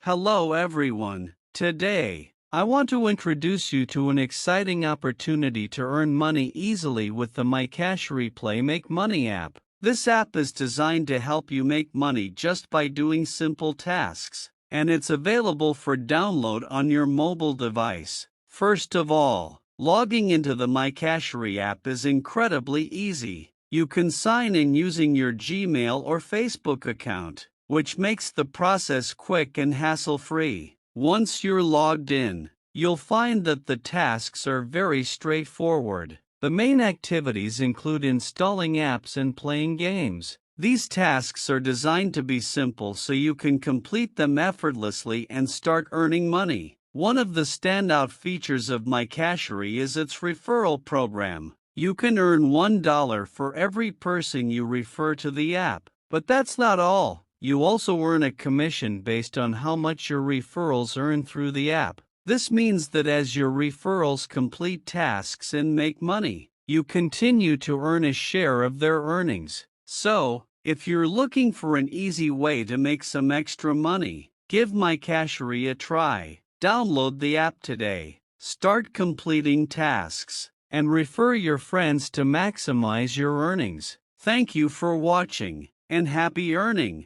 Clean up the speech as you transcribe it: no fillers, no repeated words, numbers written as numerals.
Hello everyone. Today, I want to introduce you to an exciting opportunity to earn money easily with the myCashery Play Make Money app. This app is designed to help you make money just by doing simple tasks, and it's available for download on your mobile device. First of all, logging into the myCashery app is incredibly easy. You can sign in using your Gmail or Facebook account, which makes the process quick and hassle-free. Once you're logged in, you'll find that the tasks are very straightforward. The main activities include installing apps and playing games. These tasks are designed to be simple so you can complete them effortlessly and start earning money. One of the standout features of myCashery is its referral program. You can earn $1 for every person you refer to the app. But that's not all. You also earn a commission based on how much your referrals earn through the app. This means that as your referrals complete tasks and make money, you continue to earn a share of their earnings. So, if you're looking for an easy way to make some extra money, give myCashery a try. Download the app today, start completing tasks, and refer your friends to maximize your earnings. Thank you for watching, and happy earning!